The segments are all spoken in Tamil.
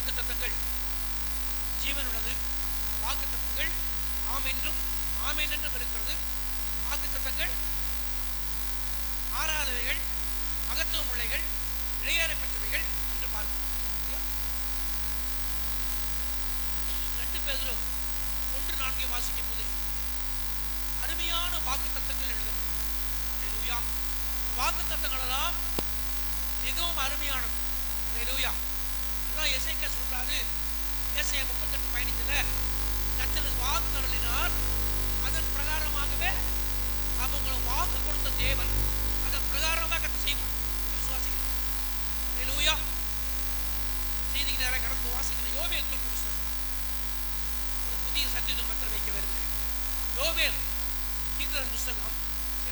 வாக்குத்தத்தங்கள் ஜீவன் உள்ளது. வாக்குத்தத்தங்கள் ஆம் என்றும் ஆமென் என்றும் இருக்கிறது. வாக்குத்தத்தங்கள் ஆறாதவைகள், மகத்துவம் உள்ளவைகள், இடையேறப்பட்டவைகள் என்று பார்க்கிறோம். 2 பேதுரு 1:4 வாசிக்கும் போது அருமையான வாக்குத்தத்தங்கள் எழுதப்படும். அல்லேலூயா. வாக்குத்தத்தங்கள் எல்லாம் மிகவும் அருமையானது. அல்லேலூயா. அதான் எசேக்கியா சொல்றாரு, ஏசாயா 38:15 கர்த்தர் வாக்கு அருளினார், அதன் பிரகாரமாகவே அவங்க வாக்கு கொடுத்த தேவன் அதன் பிரகாரமாக கர்த்தர் செய்வார். விசுவாசிக்கிறேன். அல்லேலூயா. செய்திக்கு நேரம் கடந்து வாசிக்கிறேன். யோவேல் புத்தகம் ஒரு புதிய சத்தியத்தை மத்திர வைக்க வருகிறேன். யோவேல் புத்தகம்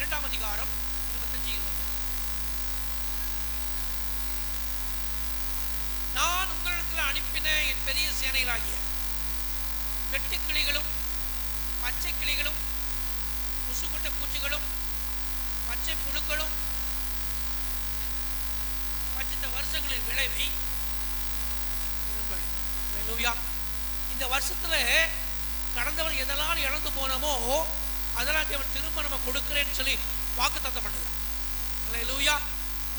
2ஆம் அதிகாரம் 25-26. நான் உங்களிடத்தில் அனுப்பின என் பெரிய சேனைகளாகிய வெட்டுக்கிளிகளும் பச்சை கிளிகளும் முசுகுட்ட பூச்சிகளும் பச்சை புழுக்களும் பச்சை வருஷங்களின் விளைவை இந்த வருஷத்துல கடந்தவன் எதெல்லாம் இழந்து போனோமோ அதெல்லாம் தேவன் திரும்ப நம்ம கொடுக்கிறேன்னு சொல்லி வாக்குத்தத்தம் பண்ணுகிறார். அல்லேலூயா.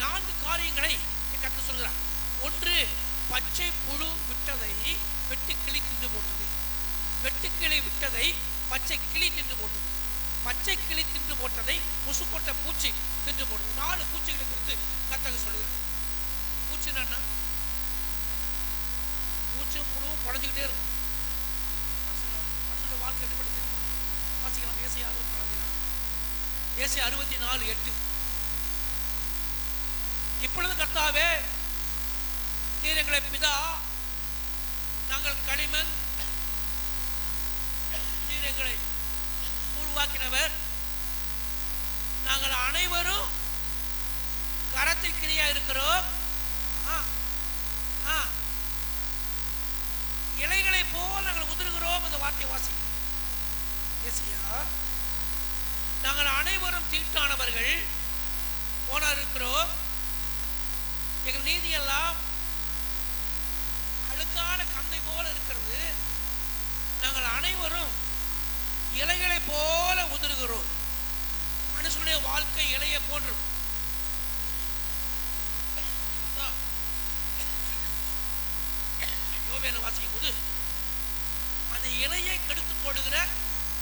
4 காரியங்களை கர்த்தர் சொல்கிறார். 1, பச்சை புழு விட்டதை வெட்டுக்கிளி தின்று போட்டது. வெட்டுக்கிளி விட்டதை பச்சை கிளி தின்று போட்டது. பச்சை கிளி தின்று போட்டதை முசுக்கொட்ட பூச்சி தின்று போட்டது. 4 பூச்சிகளை குறித்து கர்த்தர் சொல்லுகிறார். பூச்சி என்ன? பூச்சும் புழுவும் குறைஞ்சிக்கிட்டே இருக்கும். வாழ்க்கை எப்படி தெரியுமா? வாசிக்கலாம். ஏசாயா 64:8. இப்பொழுது கர்த்தாவே, நீர் எங்களை பிதா, நாங்கள் களிமண், நீர் எங்களை உருவாக்கினவர், நாங்கள் அனைவரும் கரத்தில் கிரியா இருக்கிறோம். இலைகளை போல் நாங்கள் உதிர்கிறோம். அந்த வார்த்தை வாசி. நாங்கள் அனைவரும் தீட்டானவர்கள் போனா இருக்கிறோம். எங்கள் நீதியெல்லாம் அழுக்கான கந்தை போல இருக்கிறது. நாங்கள் அனைவரும் இலைகளை போல உதிர்கிறோம். மனுஷனுடைய வாழ்க்கை இலையை போன்று. யோவேல் வாசிக்கும் போது அந்த இலையை கெடுத்து போடுகிற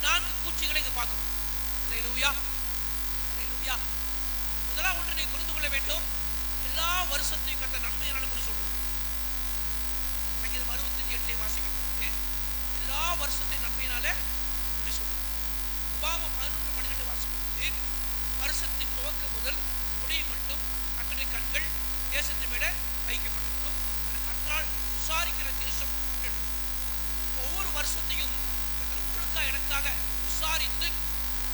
4 பூச்சிகளை இங்க பார்க்கணும். அல்லேலூயா. அல்லேலூயா. முதலாம் ஒன்று நீ புரிந்து கொள்ள வேண்டும். எல்லா வருஷத்தையும் கர்த்தர் நன்மையை நடமுடி சொல்றது. சங்கீதம் 68 வாசிக்கும் போது எல்லா வருஷத்தையும் நன்மையினாலே முடி சொல்றது. உபாகமம் 11:12 வாசிக்கும் போது வருஷத்தின் துவக்கம் முதல் முடியும் மட்டும் கர்த்தருடைய கண்கள் தேசத்தின் மேல வைக்கப்பட்டிருக்கும். அதை கர்த்தரால் விசாரிக்கிற தேசம். ஒவ்வொரு வருஷத்தையும் எனக்காக விசாரித்து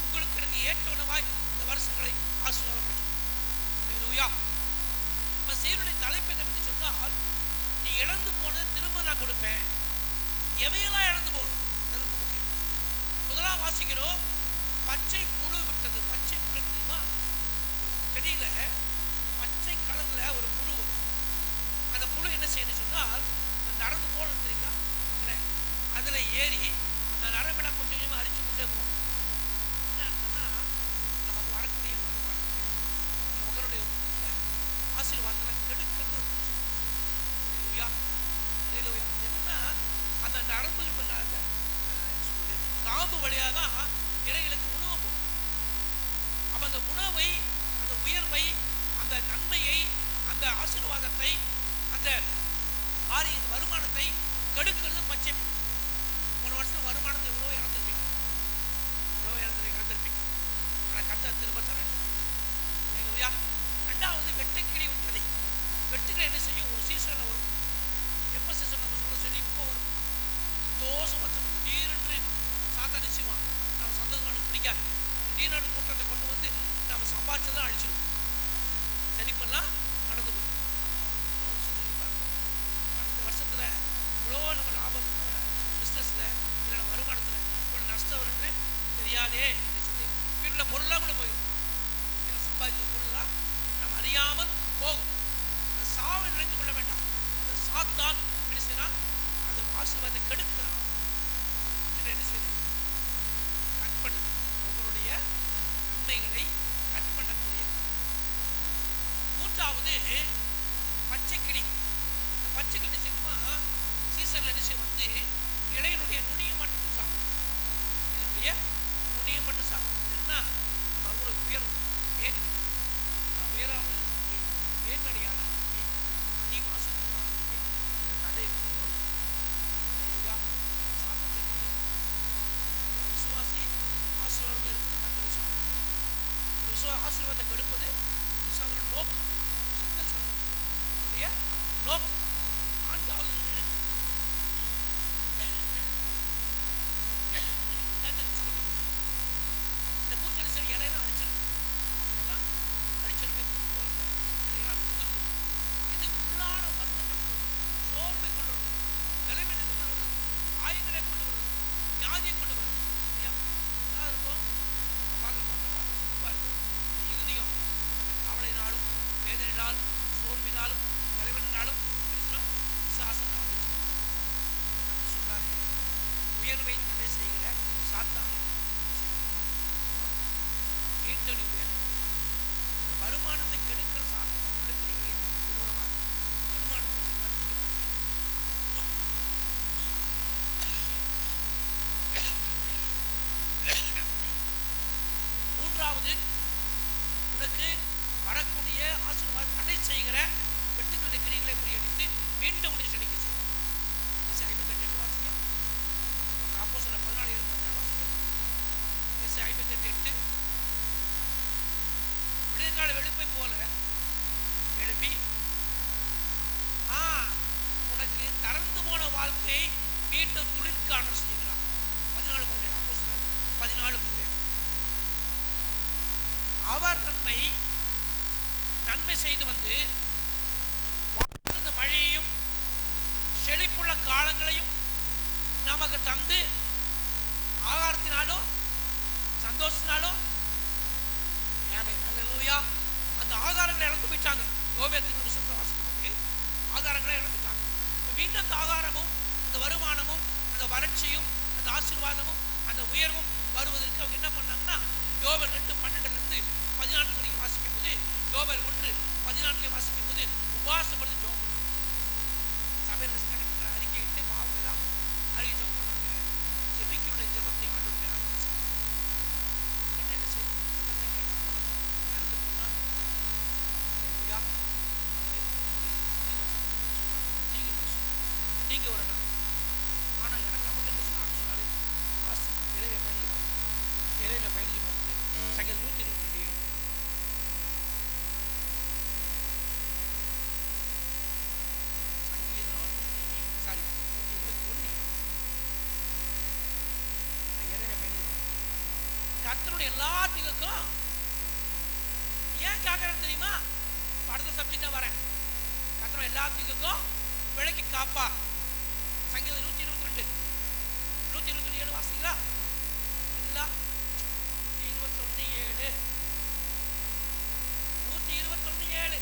உங்களுக்கு எனக்கு ஏற்ற உணவாய் இந்த வருஷங்களை ஆசீர்வாதப்படுத்தும். செய்தியுடைய தலைப்பு என்னவென்று சொன்னால், நீ இழந்து போனது திரும்ப நான் கொடுப்பேன். எவையெல்லாம் இழந்து போகணும்? முதலாம் வாசிக்கிறோம். பச்சை புழு விட்டது. பச்சை புழு தெரியுமா? செடியில பச்சை கலர்ல ஒரு புழு வரும். அந்த புழு என்ன செய்யணும் சொன்னால், நடந்து போகணும் தெரியுங்களா? அதுல ஏறி அந்த நரம்பெல்லாம் கொஞ்சம் கொஞ்சமாக அரிச்சு கொண்டே போகும். என்ன அர்த்தம்னா, நமக்கு வரக்கூடிய வருமானத்தை மகனுடைய ஆசீர்வாதத்தை கெடுக்கிறது. என்னன்னா, அந்த நரம்புகள் அந்த காம்பு வழியாக தான் இலைகளுக்கு உணவு போகும். அப்ப அந்த உணவை, அந்த உயர்வை, அந்த நன்மையை, அந்த ஆசீர்வாதத்தை, அந்த வருமானத்தை கெடுக்கிறது பச்சை புழு. போன வருஷம் வருமானத்தை எவ்வளோ இழந்திருப்பீங்க. ஆனால் கர்த்தர் திரும்ப தரேன். அல்லேலூயா. 2வது வெட்டுக்கிளி விட்டதை. வெட்டுக்கிளி என்ன செய்யும்? ஒரு சீசனில் வரும். எப்போ சீசன் நம்ம சொல்லி இப்போ வரும். தோசை மற்றும் திடீரென்று சாத்தானி செய்வான். நம்ம சந்தோஷம் அவனுக்கு பிடிக்காது. திடீரென்று கூட்டத்தை கொண்டு வந்து நம்ம சம்பாதிச்சதான் அழிச்சிடுவோம். சரிப்பெல்லாம் நடந்து போயிடும். அடுத்த வருஷத்தில் இவ்வளோ நம்ம லாபம் பிஸ்னஸில் இல்லை நம்ம வருமானத்தில் இவ்வளோ நஷ்டம் என்று தெரியாதே என்று சொல்லி வீட்டில் பொருளாக கூட போயிடும். இதில் சம்பாதிச்ச பொருளாக நம்ம அறியாமல் போகும். அந்த சாவை நினைத்து கொள்ள வேண்டாம். அந்த சாத்தான் என்ன செய்யறான்? ஆசீர்வாதத்தை கெடுப்பது பிசாசோட நோக்கம். அவருடைய நோக்கம். நான்காவது இந்த பூச்செடி சரி இலையெல்லாம் அரிச்சிருக்கு, அரிச்சிருக்கு, இலையெல்லாம் உதிர்ந்து இதுக்கு உள்ளான வருத்தத்தை சோர்வை கொண்டு வருது, தலைமையை கொண்டு வருது, காயங்களை கொண்டு வருது, வியாதியை கொண்டு வருது. என்ன இருக்கும்? பார்க்குற பார்க்க பார்க்க சுத்தமாக இருக்கும். இறுதியும் கவலையினாலும் வேதனையினாலும் சோர்வினாலும் தலைவனாலும் விசுவாசம் சொல்றாரு. உயர்வை தடை செய்கிற சாத்தான வருமானத்தை கெடுக்கிற சாத்தான வருமானத்தை மூன்றாவது, உனக்கு வரக்கூடிய ஆசீர்வாதம் தடை செய்கிற வெட்டுக்களுடைய கிரிகளை முறியடித்து மீண்டும் உடைய செடிக்க செய்யும். அப்போஸ்தலர் 14:14 வாசிக்க. 58:8 விடுகால வெளுப்பை போல எழுப்பி உனக்கு தறந்து போன வாழ்க்கை மீண்டும் துளிர்காண செய்கிறார். 14:17 அப்போஸ்தலர் 14:17 அவர் நன்மை செய்து வந்து மழையையும் செழிப்புள்ள காலங்களையும் நமக்கு தந்து ஆகாரத்தினாலும் சந்தோஷத்தினாலும் அந்த ஆகாரங்களை இழந்து போயிட்டாங்க. கோபேத்தின் புத்தகத்தை வாசிக்கும்போது ஆகாரங்களை இழந்துட்டாங்க. மீண்டும் அந்த ஆகாரமும் அந்த வருமானமும் அந்த வறட்சியும் அந்த ஆசீர்வாதமும் அந்த உயர்வும் வருவதற்கு அவங்க என்ன பண்ணாங்கன்னா, யோபேல் 2:12-14 வரைக்கும் வாசிக்கும் போது, யோபேல் 1:14 வாசிக்கும் போது உபவாசப்படுத்தி ஜெபம் பண்ணாங்க. சபையில் பண்ற அறிக்கையிட்டு பாவம் தான் அறிக்கை ஜெபம் பண்ணாங்க. ஜெபிக்கனுடைய ஜெபத்தை ஆண்டவருக்கு என்ன செய்யும்? ஜெபத்தை கேட்கணும். இறந்து போனா நீங்க வரணும். ஆனால் எனக்கு நமக்கு என்ன சொன்னாரு? வாசி இறைவனை பயணிக்க போகுது, இறைவனை பயணிக்க போகுது. சங்கீதம் 127 கர்த்தருடைய எல்லா திங்குக்கும் ஏன் கேட்கறது தெரியுமா? அடுத்த சப்ஜெக்ட் வரேன். கர்த்தருடைய எல்லா திங்குக்கும் விலைக்கு காப்பா. சங்கீதம் 122 வாசிங்களா? எல்லாம் 121:7 121:7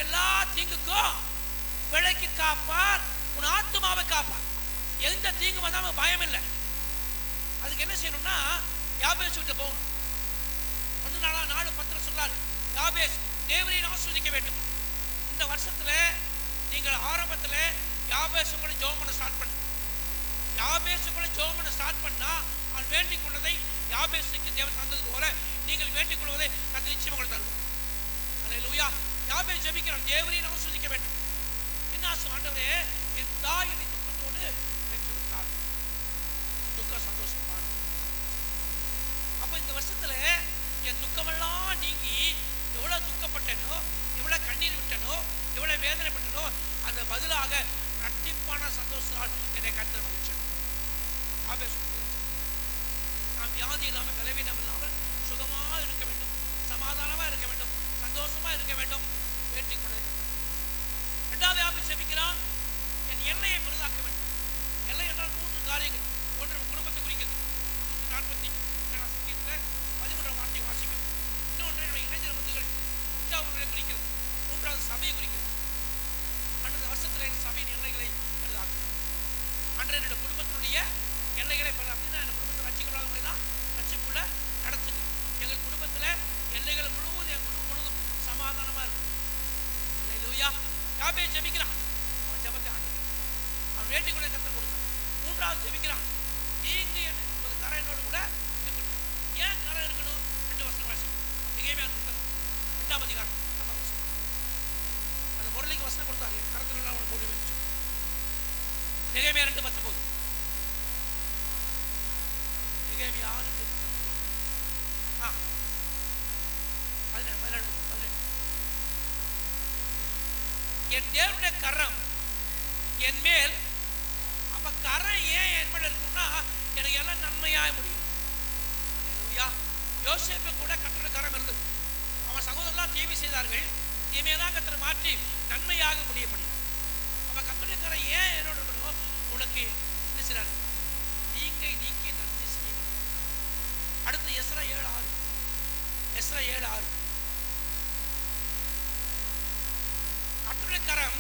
எல்லா தீங்குக்கும் விலைக்கு காப்பார், உன் ஆத்துமாவை காப்பார். எந்த தீங்கு வந்தாலும் பயம் இல்லை. அதுக்கு என்ன செய்யணும்னா, யாபேஸ் கிட்ட போகணும். 1:4 சொல்றாரு, யாபேஸ் தேவனை ஆசீர்வதிக்க வேண்டும். இந்த வருஷத்துல நீங்கள் ஆரம்பத்துல யாபேஸ் கூட ஜெபம் பண்ண ஸ்டார்ட் பண்ணுங்க. யாபேஸ் கூட ஜெபம் பண்ண ஸ்டார்ட் பண்ணா, அவன் வேண்டிக் கொண்டதை யாபேஸுக்கு தேவன் தந்தது போல நீங்கள் வேண்டிக் கொள்வதை கர்த்தர் நிச்சயம் உங்களுக்கு தருவார். அல்லேலூயா. யாபேஸ் ஜெபிக்கிறான், தேவனை ஆசீர்வதிக்க வேண்டும். என்ன ஆண்டவரே, என் தாய் என்னை துக்கத்தோடு பெற்றுவிட்டார், துக்க சந்தோஷமான. அப்ப இந்த வருஷத்துல என் துக்கமெல்லாம் நீங்கி எவ்வளவு துக்கப்பட்டனோ, எவ்வளவு கண்ணீர் விட்டனோ, எவ்வளவு வேதனைப்பட்டனோ, அந்த பதிலாக இரட்டிப்பான சந்தோஷத்தால் என்னை கர்த்தர் மகிழ்ச்சி. நாம் வியாதி இல்லாமல் பலவீனம் இல்லாமல் சுகமாக இருக்க வேண்டும், சமாதானமா இருக்க வேண்டும், சந்தோஷமா இருக்க வேண்டும், வேண்டிக் கொண்டே. இரண்டாவது யாபேஸ் ஜெபிக்கிறான், என் எல்லையை பெரிதாக்க வேண்டும். எல்லை என்றால் 3 காரியங்கள். ஒன்று குடும்பத்தை குறிக்கிறது, 147 வார்த்தையை வாசிக்கிறது. இன்னொன்று இளைஞர் பந்துகள் உற்சாகங்களை குறிக்கிறது. மூன்றாவது சபையை குறிக்கிறது. அன்றைய வருஷத்துல என் சபையின் எல்லைகளை பெரிதாக்கும். அன்றைய என்னுடைய குடும்பத்தினுடைய எல்லைகளை அப்படின்னா என் குடும்பத்தை ரட்சிக்கலாக முறைதான் ரட்சிப்புள்ள நடத்துங்க. எங்கள் குடும்பத்துல எல்லைகள் முழுவதும் என் குடும்பம் முழுவதும் சமாதானமா இருக்கும். அல்லேலூயா. யாபேஸ் ஜெபிக்கிறான், அவன் ஜெபத்தை ஆண்டுகிறான், அவன் வேண்டிக் கொள்ள கர்த்தர் கொடுத்தான். மூன்றாவது ஜெபிக்கிறான், நீங்க என்ன கரையனோடு கூட நெகேமியா 2:19. நெகேமியா 2:19. 17. என் தேவனுடைய கரம் என் மேல். அப்ப கரம் ஏன் என் மேல இருக்கும்னா எனக்கு எல்லாம் நன்மையாக முடியும். யோசேப்பு கூட கர்த்தருடைய கரம் இருந்தது. அவன் சகோதரர்லாம் தீமை செய்தார்கள், தீமையெல்லாம் கர்த்தர் மாற்றி நன்மையாக முடியப்படினார். அப்ப கர்த்தருடைய கரம் ஏன் என்னோட இருக்கணும்? உனக்கு என்ன செய்றாரு? தீங்கை நீக்கி நன்மை செய்ய. அடுத்து எஸ்ரா 7:6. எஸ்ரா 7:6. கர்த்தருடைய கரம்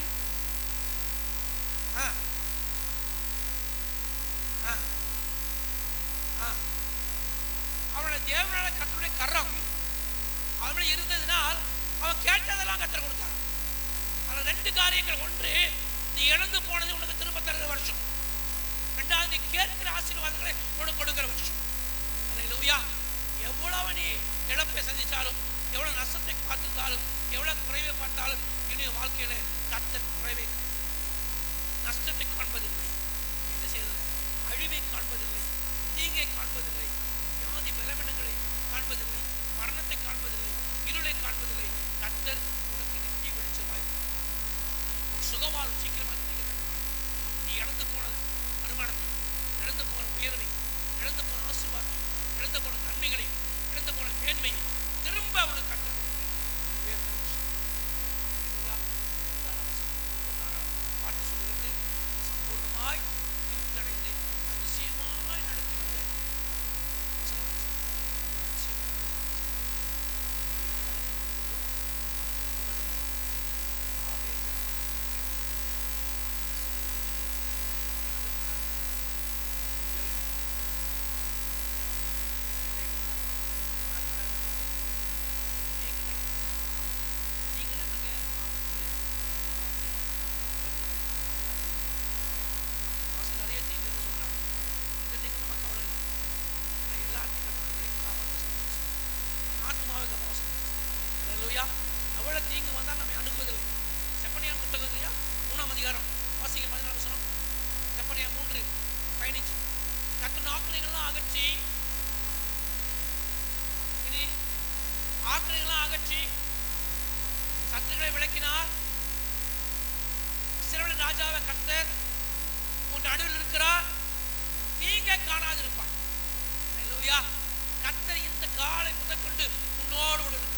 அவனுடைய தேவனால கர்த்தருடைய கரம் அவனுடைய இருந்ததினால் அவன் கேட்டதெல்லாம் கர்த்தர் கொடுத்தார். அதில் 2 காரியங்கள். ஒன்று, நீ இழந்து போனது உனக்கு திரும்ப தருகிற வருஷம். 2வது, நீ கேட்கிற ஆசீர்வாதங்களை உனக்கு கொடுக்கிற வருஷம். அல்லேலூயா. எவ்வளவு நீ இழப்பை சந்தித்தாலும், எவ்வளவு நஷ்டத்தை பார்த்திருந்தாலும், எவ்வளவு குறைவை பார்த்தாலும், இனிய வாழ்க்கையில கர்த்தர் குறைவை நஷ்டத்தை காண்பதில்லை. என்ன செய்வதில்லை? அழிவை காண்பதில்லை, தீங்கை காண்பதில்லை, வியாதி பலவீனங்களை காண்பதில்லை, மரணத்தை காண்பதில்லை, இருளை காண்பதில்லை. கர்த்தர் உனக்கு நித்திய வெளிச்சமாய் ஒரு சுகவால் சீக்கிரமாக நீ இழந்து போன வருமானத்தை, இழந்து போன உயர்வை, இழந்து போன ஆசீர்வாதத்தை, இழந்து போன நன்மைகளை, இழந்து போன மேன்மையை திரும்ப அவனுக்கு கர்த்தர் பாட்டு சொல்லுகிறது. சம்பூர்ணமாய் திருப்தி அடைந்து அதிசயமாய் நடத்தி வந்த எவ்வளவு தீங்கு வந்தால் நம்ம அணுகுவதில்லை. செப்பனியான் புத்தகம் இல்லையா, 3ஆம் அதிகாரம் வாசிக்க 14 வசனம். செப்பனியா 3:15. கர்த்தர் ஆக்கினைகள்லாம் அகற்றி, இனி ஆக்கினைகள்லாம் அகற்றி சத்துருக்களை விளக்கினார். இஸ்ரவேலின் ராஜாவை கர்த்தர் உன் நடுவில் இருக்கிறார், தீங்கை காணாதிருப்பார். அல்லேலூயா. கர்த்தர் இந்த காலை முதற்கொண்டு உன்னோடு இருக்கிறார்.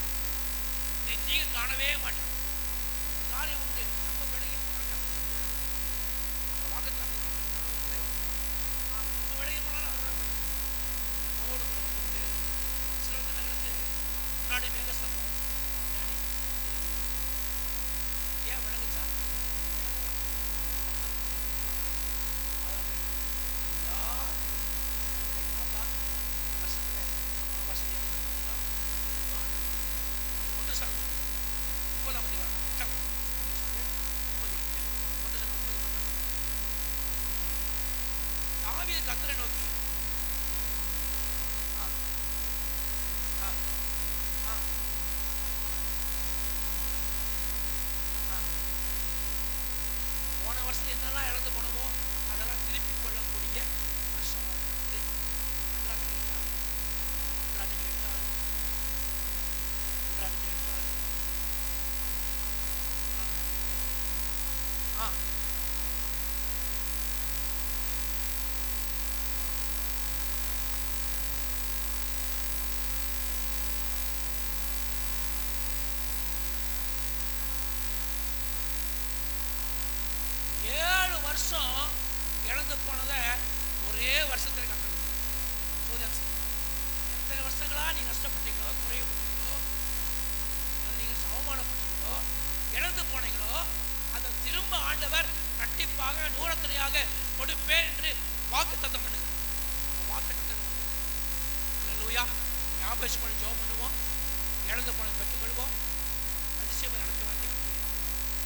நீ தீங்கு காணவே மாட்டான். காரியம் உண்டு. நம்ம விலகி போன வாக்கத்தில் நம்ம விலகி போனாலும் நம்மோடு உண்டு. சிறந்த நகரத்து முன்னாடி மேகஸ்தம்பம், முன்னாடி ஏன் விலகுச்சா? பாப்பா வருஷத்துல வருஷம் 30ஆம் அதிகாரம் 30:30. தாவீது கர்த்தரை நோக்கி போன வருஷம் என்னெல்லாம் இழந்து போனோமோ அதெல்லாம் திருப்பி கொள்ளக்கூடிய வருஷமாக இருக்குது. வருஷம் இழந்து போனதை ஒரே வருஷத்துல கட்டணும். எத்தனை வருஷங்களா நீ நஷ்டப்பட்டீங்களோ, குறையப்பட்டீங்களோ, நீங்கள் அவமானப்பட்டீங்களோ, இழந்து போனீங்களோ, அதை திரும்ப ஆண்டவர் கண்டிப்பாக 100 கொடுப்பேன் என்று வாக்குத்தத்தம் பண்ணுங்க. வாக்குத்தத்தம் அல்லேலூயா. ஞாபகம் பண்ணி ஜெபம் பண்ணுவோம். இழந்து போன பெற்றுக்கொள்வோம். அதிசயம் நடக்க